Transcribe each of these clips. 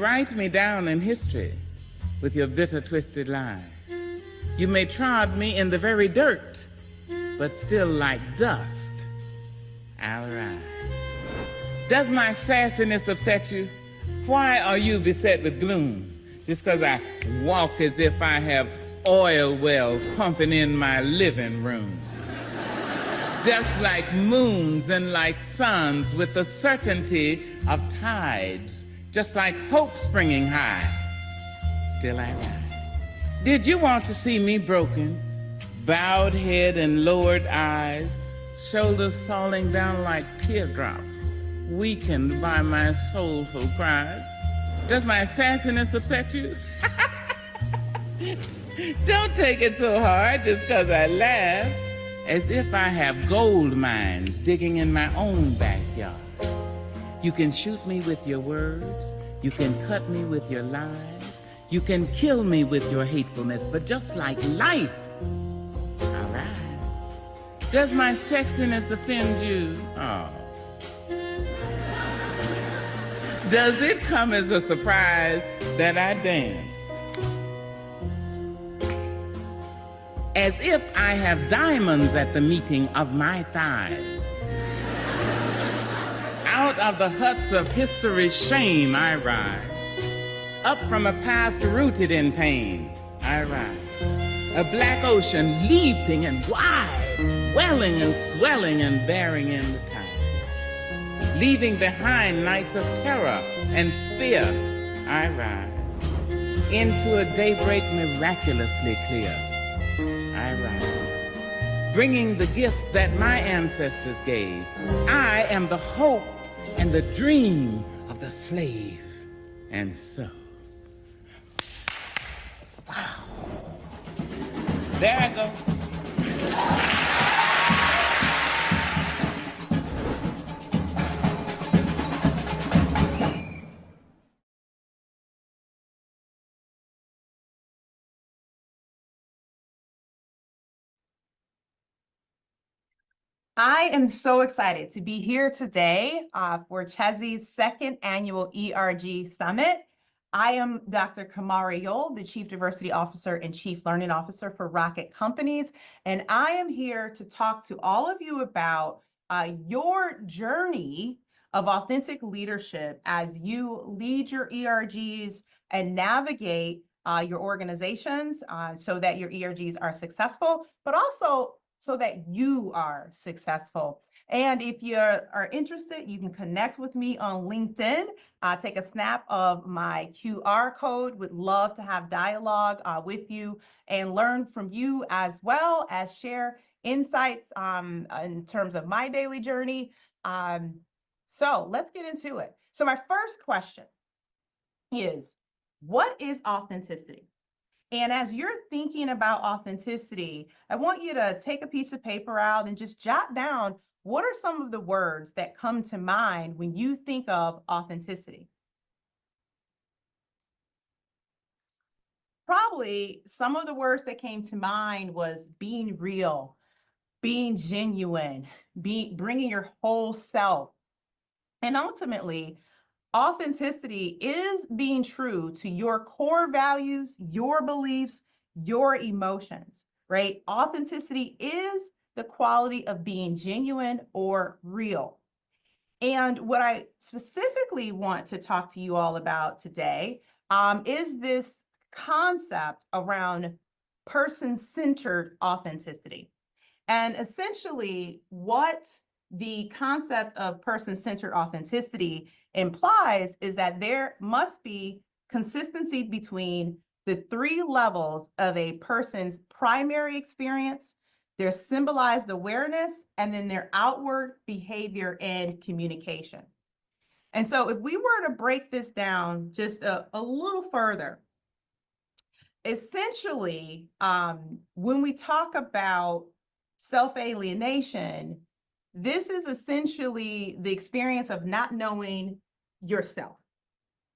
write me down in history with your bitter, twisted lies. You may trod me in the very dirt, but still like dust, I'll rise. Does my sassiness upset you? Why are you beset with gloom? Just because I walk as if I have oil wells pumping in my living room. Just like moons and like suns with the certainty of tides, just like hope springing high, still I rise. Did you want to see me broken, bowed head and lowered eyes, shoulders falling down like teardrops, weakened by my soulful cries? Does my sassiness upset you? Don't take it so hard just because I laugh, as if I have gold mines digging in my own backyard. You can shoot me with your words, you can cut me with your lies, you can kill me with your hatefulness, but just like life, all right. Does my sexiness offend you? Oh. Does it come as a surprise that I dance as if I have diamonds at the meeting of my thighs? Out of the huts of history's shame I rise, up from a past rooted in pain I rise, a black ocean leaping and wide, welling and swelling and bearing in the tide. Leaving behind nights of terror and fear, I rise. Into a daybreak miraculously clear, I rise. Bringing the gifts that my ancestors gave. I am the hope and the dream of the slave. And so, wow. There I go. I am so excited to be here today for CHESI's second annual ERG Summit. I am Dr. KimArie Yowell, the Chief Diversity Officer and Chief Learning Officer for Rocket Companies, and I am here to talk to all of you about your journey of authentic leadership as you lead your ERGs and navigate your organizations so that your ERGs are successful, but also so that you are successful. And if you are interested, you can connect with me on LinkedIn. Take a snap of my QR code. Would love to have dialogue with you and learn from you, as well as share insights in terms of my daily journey. So let's get into it. So my first question is, what is authenticity? And as you're thinking about authenticity, I want you to take a piece of paper out and just jot down, what are some of the words that come to mind when you think of authenticity? Probably some of the words that came to mind was being real, being genuine, bringing your whole self. And ultimately, authenticity is being true to your core values, your beliefs, your emotions, right? Authenticity is the quality of being genuine or real. And what I specifically want to talk to you all about today is this concept around person-centered authenticity. And essentially, what the concept of person-centered authenticity implies is that there must be consistency between the three levels of a person's primary experience, their symbolized awareness, and then their outward behavior and communication. And so if we were to break this down just a little further, essentially, when we talk about self-alienation, this is essentially the experience of not knowing yourself,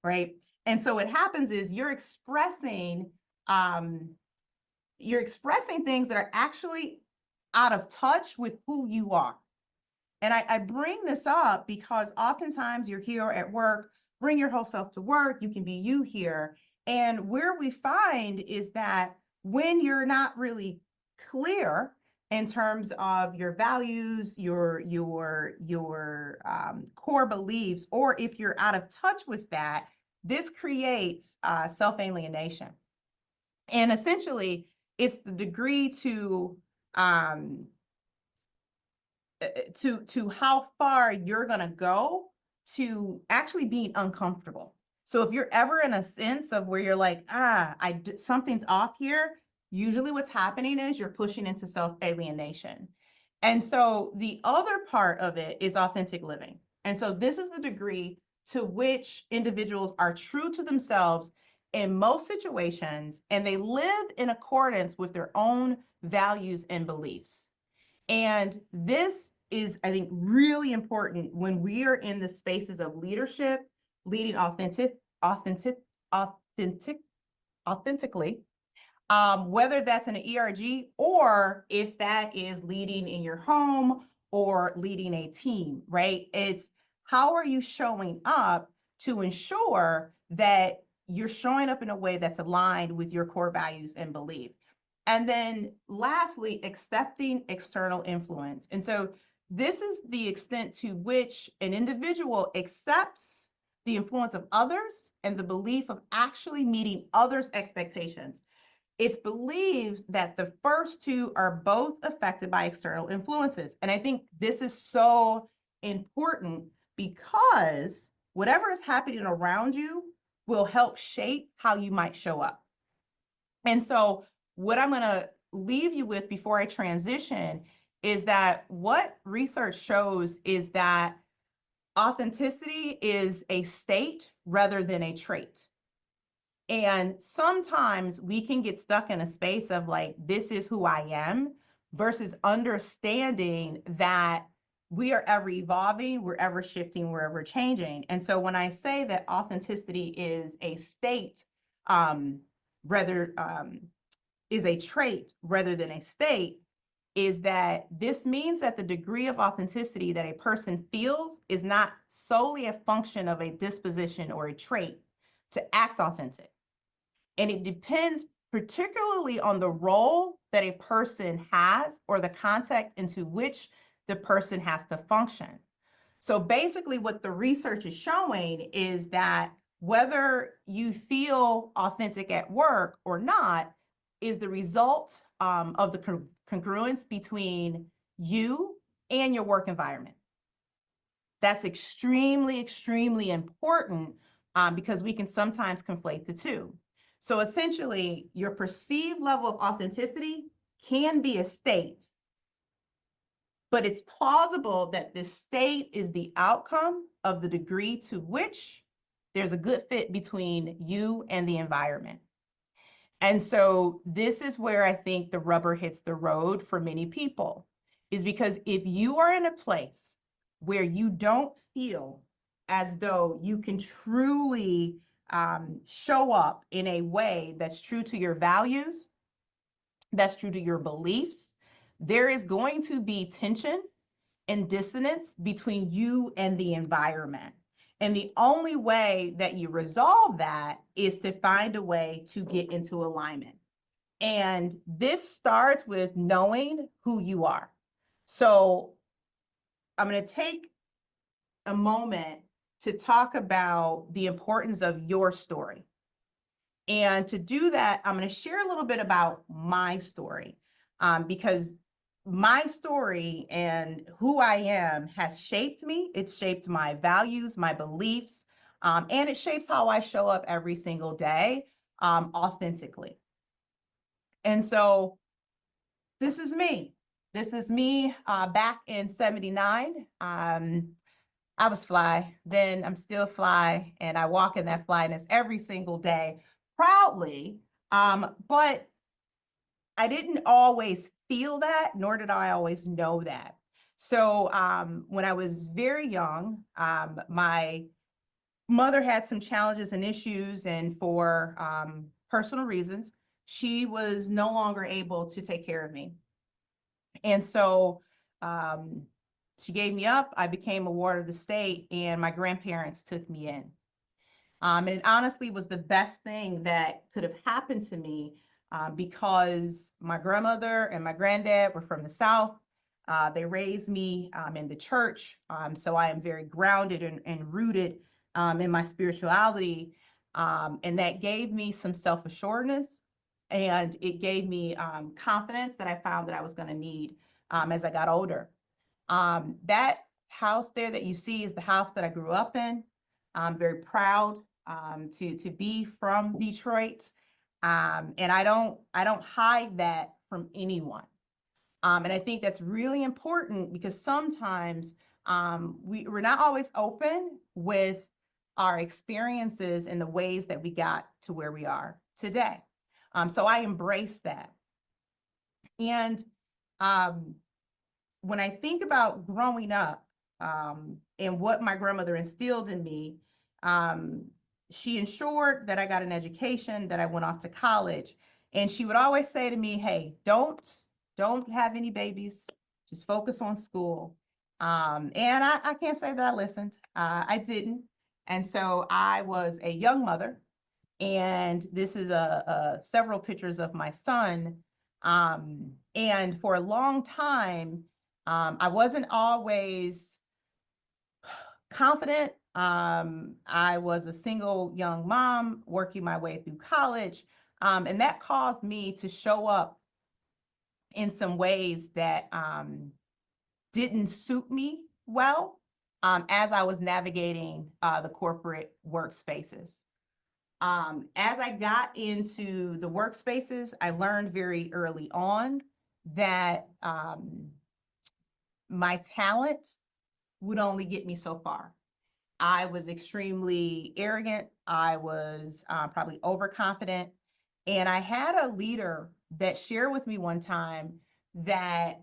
right? And so what happens is you're expressing things that are actually out of touch with who you are. And I bring this up because oftentimes you're here at work bring your whole self to work. You can be you here. And where we find is that when you're not really clear in terms of your values, your core beliefs, or if you're out of touch with that, this creates self-alienation. And essentially, it's the degree um, to how far you're going to go to actually being uncomfortable. So if you're ever in a sense of where you're like, something's off here, usually what's happening is you're pushing into self-alienation. And so the other part of it is authentic living. And so this is the degree to which individuals are true to themselves in most situations, and they live in accordance with their own values and beliefs. And this is, I think, really important when we are in the spaces of leadership, leading authentically, whether that's in an ERG or if that is leading in your home or leading a team, right? It's how are you showing up to ensure that you're showing up in a way that's aligned with your core values and belief. And then lastly, accepting external influence. And so this is the extent to which an individual accepts the influence of others and the belief of actually meeting others' expectations. It's believed that the first two are both affected by external influences. And I think this is so important because whatever is happening around you will help shape how you might show up. And so what I'm going to leave you with before I transition is that what research shows is that authenticity is a state rather than a trait. And sometimes we can get stuck in a space of like, this is who I am, versus understanding that we are ever evolving, we're ever shifting, we're ever changing. And so when I say that authenticity is a state, is a trait rather than a state, is that this means that the degree of authenticity that a person feels is not solely a function of a disposition or a trait to act authentic. And it depends particularly on the role that a person has or the context into which the person has to function. So basically what the research is showing is that whether you feel authentic at work or not is the result of the congruence between you and your work environment. That's extremely, extremely important because we can sometimes conflate the two. So essentially, your perceived level of authenticity can be a state, but it's plausible that this state is the outcome of the degree to which there's a good fit between you and the environment. And so this is where I think the rubber hits the road for many people, is because if you are in a place where you don't feel as though you can truly show up in a way that's true to your values, that's true to your beliefs, there is going to be tension and dissonance between you and the environment. And the only way that you resolve that is to find a way to get into alignment. And this starts with knowing who you are. So I'm going to take a moment to talk about the importance of your story. And to do that, I'm going to share a little bit about my story because my story and who I am has shaped me. It's shaped my values, my beliefs, and it shapes how I show up every single day authentically. And so this is me. This is me back in '79. I was fly, then I'm still fly, and I walk in that flyness every single day proudly. But I didn't always feel that, nor did I always know that. So when I was very young, my mother had some challenges and issues, and for personal reasons, she was no longer able to take care of me. And so she gave me up. I became a ward of the state, and my grandparents took me in. And it honestly was the best thing that could have happened to me because my grandmother and my granddad were from the South. They raised me in the church. So I am very grounded and rooted in my spirituality. And that gave me some self-assuredness, and it gave me confidence that I found that I was going to need as I got older. That house there that you see is the house that I grew up in. I'm very proud to be from Detroit, and I don't hide that from anyone. And I think that's really important because sometimes we're not always open with our experiences and the ways that we got to where we are today. So I embrace that. And when I think about growing up and what my grandmother instilled in me, she ensured that I got an education, that I went off to college. And she would always say to me, hey, don't have any babies, just focus on school. And I can't say that I listened. I didn't. And so I was a young mother. And this is several pictures of my son. And for a long time, I wasn't always confident. I was a single young mom working my way through college. And that caused me to show up in some ways that didn't suit me well as I was navigating the corporate workspaces. As I got into the workspaces, I learned very early on that my talent would only get me so far. I was extremely arrogant. I was probably overconfident. And I had a leader that shared with me one time that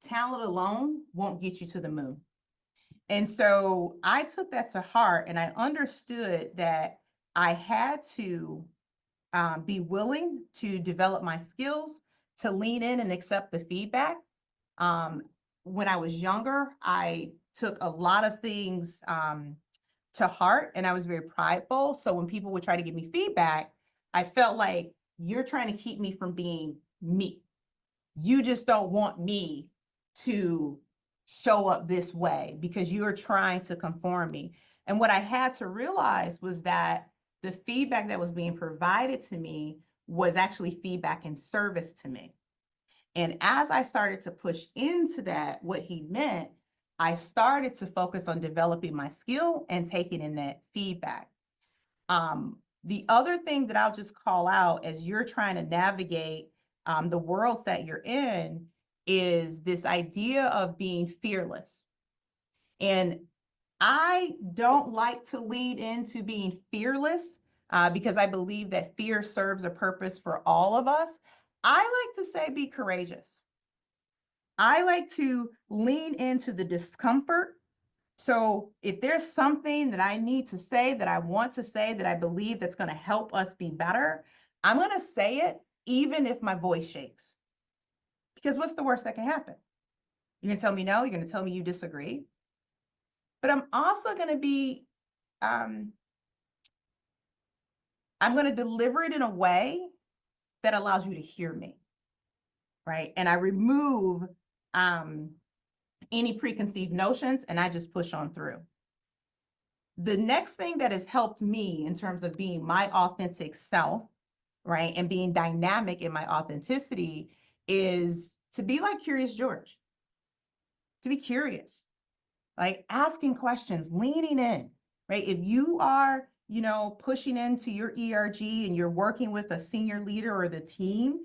talent alone won't get you to the moon. And so I took that to heart, and I understood that I had to be willing to develop my skills, to lean in and accept the feedback. When I was younger, I took a lot of things to heart, and I was very prideful. So when people would try to give me feedback, I felt like you're trying to keep me from being me. You just don't want me to show up this way because you are trying to conform me. And what I had to realize was that the feedback that was being provided to me was actually feedback in service to me. And as I started to push into that, what he meant, I started to focus on developing my skill and taking in that feedback. The other thing that I'll just call out as you're trying to navigate the worlds that you're in is this idea of being fearless. And I don't like to lead into being fearless because I believe that fear serves a purpose for all of us. I like to say be courageous. I like to lean into the discomfort. So if there's something that I need to say, that I want to say, that I believe that's going to help us be better, I'm going to say it even if my voice shakes. Because what's the worst that can happen? You're going to tell me no, you're going to tell me you disagree. But I'm also going to be, I'm going to deliver it in a way that allows you to hear me, right? And I remove any preconceived notions and I just push on through. The next thing that has helped me in terms of being my authentic self, right, and being dynamic in my authenticity is to be like Curious George, to be curious, like asking questions, leaning in, right? If you are, pushing into your ERG and you're working with a senior leader or the team,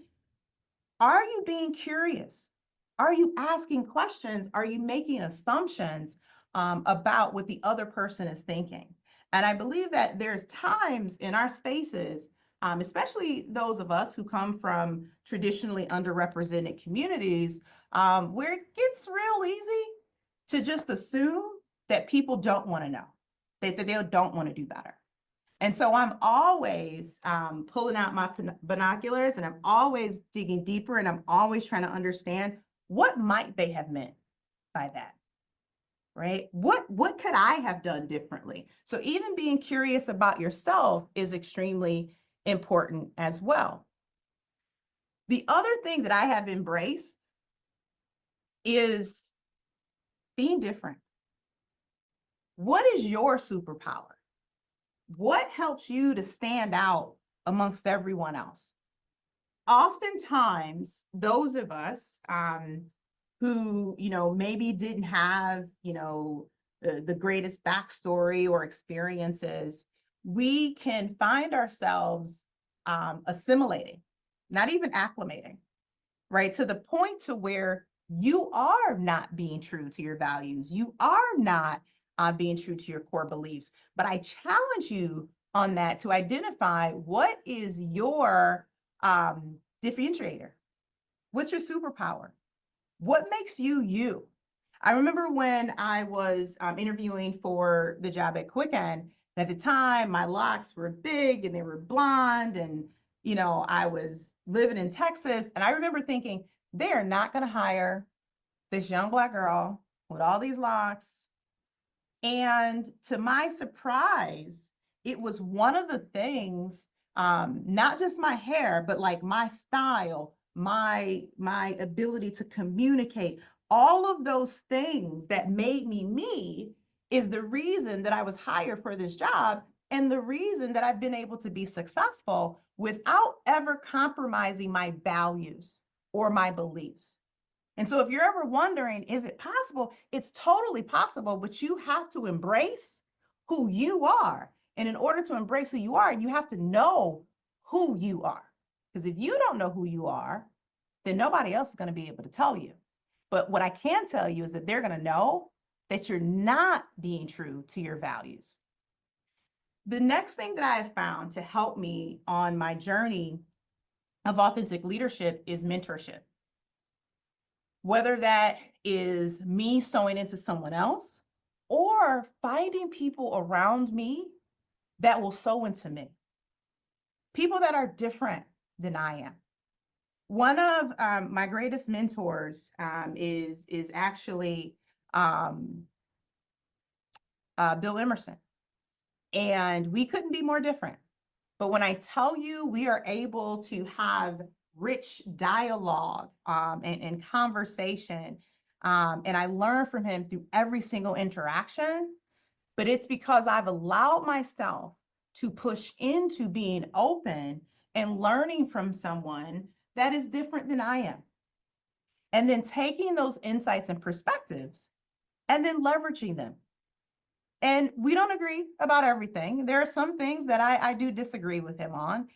are you being curious? Are you asking questions? Are you making assumptions about what the other person is thinking? And I believe that there's times in our spaces, especially those of us who come from traditionally underrepresented communities, where it gets real easy to just assume that people don't want to know, that they don't want to do better. And so I'm always pulling out my binoculars and I'm always digging deeper and I'm always trying to understand what might they have meant by that. right? What could I have done differently? So even being curious about yourself is extremely important as well. The other thing that I have embraced is being different. What is your superpower? What helps you to stand out amongst everyone else? Oftentimes, those of us who, maybe didn't have, the greatest backstory or experiences, we can find ourselves assimilating, not even acclimating, right? To the point to where you are not being true to your values. You are not being true to your core beliefs. But I challenge you on that to identify what is your differentiator. What's your superpower? What makes you you? I remember when I was interviewing for the job at Quicken. At the time, my locks were big and they were blonde, and I was living in Texas, and I remember thinking they are not going to hire this young Black girl with all these locks. And to my surprise, it was one of the things, not just my hair, but like my style, my ability to communicate, all of those things that made me me is the reason that I was hired for this job and the reason that I've been able to be successful without ever compromising my values or my beliefs. And so if you're ever wondering, is it possible? It's totally possible, but you have to embrace who you are. And in order to embrace who you are, you have to know who you are. Because if you don't know who you are, then nobody else is going to be able to tell you. But what I can tell you is that they're going to know that you're not being true to your values. The next thing that I have found to help me on my journey of authentic leadership is mentorship. Whether that is me sewing into someone else or finding people around me that will sew into me, people that are different than I am. One of my greatest mentors is actually Bill Emerson, and we couldn't be more different. But when I tell you we are able to have rich dialogue and conversation, and I learn from him through every single interaction, but it's because I've allowed myself to push into being open and learning from someone that is different than I am. And then taking those insights and perspectives and then leveraging them. And we don't agree about everything. There are some things that I do disagree with him on.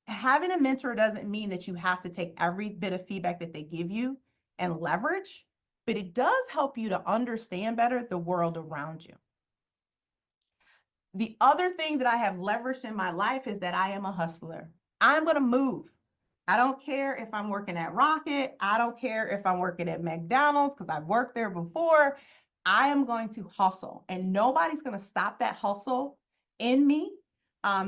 Having a mentor doesn't mean that you have to take every bit of feedback that they give you and leverage, but it does help you to understand better the world around you. The other thing that I have leveraged in my life is that I am a hustler. I'm going to move. I don't care if I'm working at Rocket. I don't care if I'm working at McDonald's because I've worked there before. I am going to hustle, and nobody's going to stop that hustle in me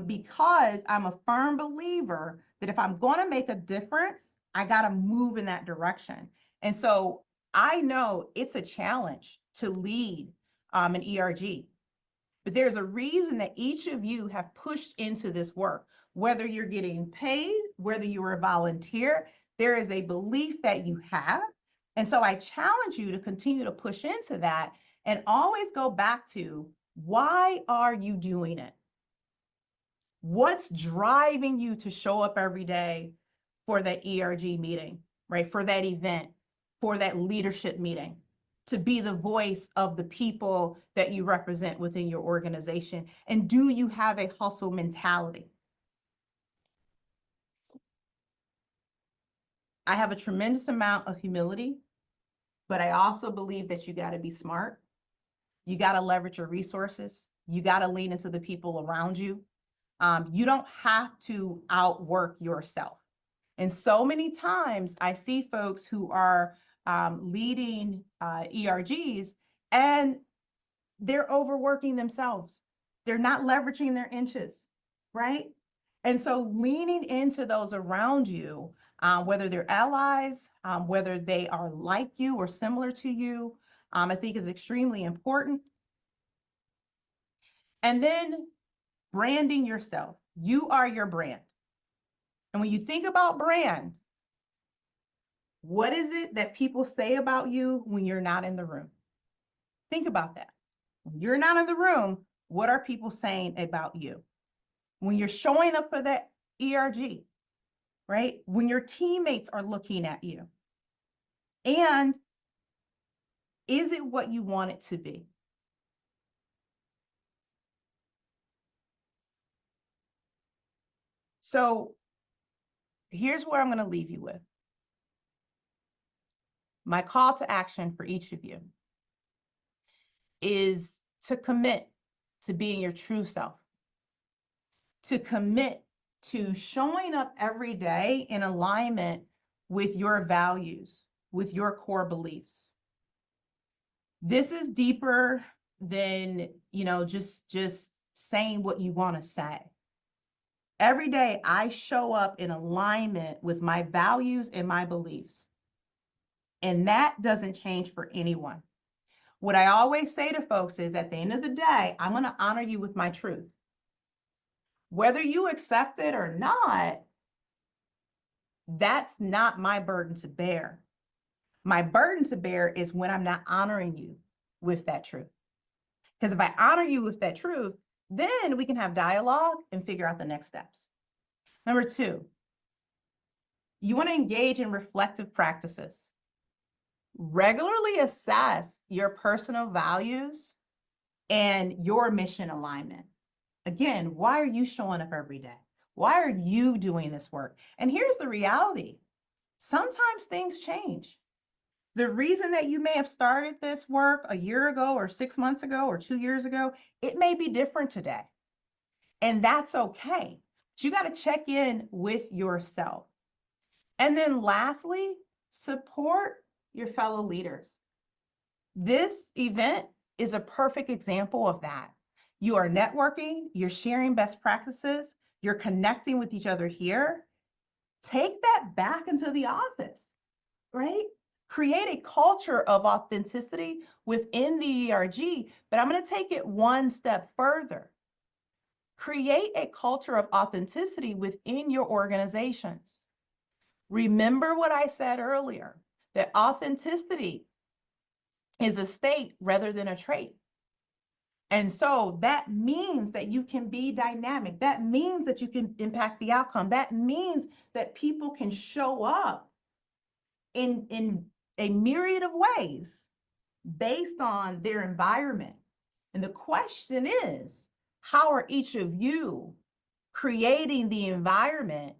because I'm a firm believer that if I'm going to make a difference, I got to move in that direction. And so I know it's a challenge to lead an ERG. But there's a reason that each of you have pushed into this work, whether you're getting paid, whether you're a volunteer, there is a belief that you have. And so I challenge you to continue to push into that and always go back to, why are you doing it? What's driving you to show up every day for that ERG meeting, right? For that event, for that leadership meeting, to be the voice of the people that you represent within your organization? And do you have a hustle mentality? I have a tremendous amount of humility, but I also believe that you got to be smart. You got to leverage your resources. You got to lean into the people around you. You don't have to outwork yourself. And so many times I see folks who are leading ERGs and they're overworking themselves. They're not leveraging their inches, right? And so leaning into those around you, whether they're allies, whether they are like you or similar to you, I think is extremely important. And then branding yourself. You are your brand. And when you think about brand, what is it that people say about you when you're not in the room? Think about that. When you're not in the room, what are people saying about you? When you're showing up for that ERG, right? When your teammates are looking at you. And is it what you want it to be? So here's where I'm going to leave you with. My call to action for each of you is to commit to being your true self, to commit to showing up every day in alignment with your values, with your core beliefs. This is deeper than, just saying what you want to say. Every day I show up in alignment with my values and my beliefs. And that doesn't change for anyone. What I always say to folks is at the end of the day, I'm going to honor you with my truth. Whether you accept it or not, that's not my burden to bear. My burden to bear is when I'm not honoring you with that truth. Because if I honor you with that truth, then we can have dialogue and figure out the next steps. Number 2, you want to engage in reflective practices. Regularly assess your personal values and your mission alignment. Again, why are you showing up every day? Why are you doing this work? And here's the reality. Sometimes things change. The reason that you may have started this work a year ago or 6 months ago or 2 years ago, it may be different today. And that's okay. But you got to check in with yourself. And then lastly, support your fellow leaders. This event is a perfect example of that. You are networking, you're sharing best practices, you're connecting with each other here. Take that back into the office, right? Create a culture of authenticity within the ERG, but I'm going to take it one step further. Create a culture of authenticity within your organizations. Remember what I said earlier, that authenticity is a state rather than a trait. And so that means that you can be dynamic. That means that you can impact the outcome. That means that people can show up in a myriad of ways based on their environment. And the question is, how are each of you creating the environment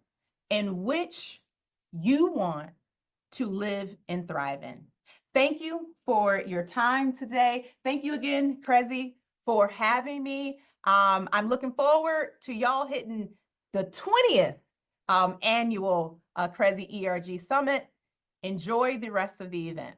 in which you want to live and thrive in? Thank you for your time today. Thank you again, KimArie, for having me. I'm looking forward to y'all hitting the 20th annual KimArie ERG Summit. Enjoy the rest of the event.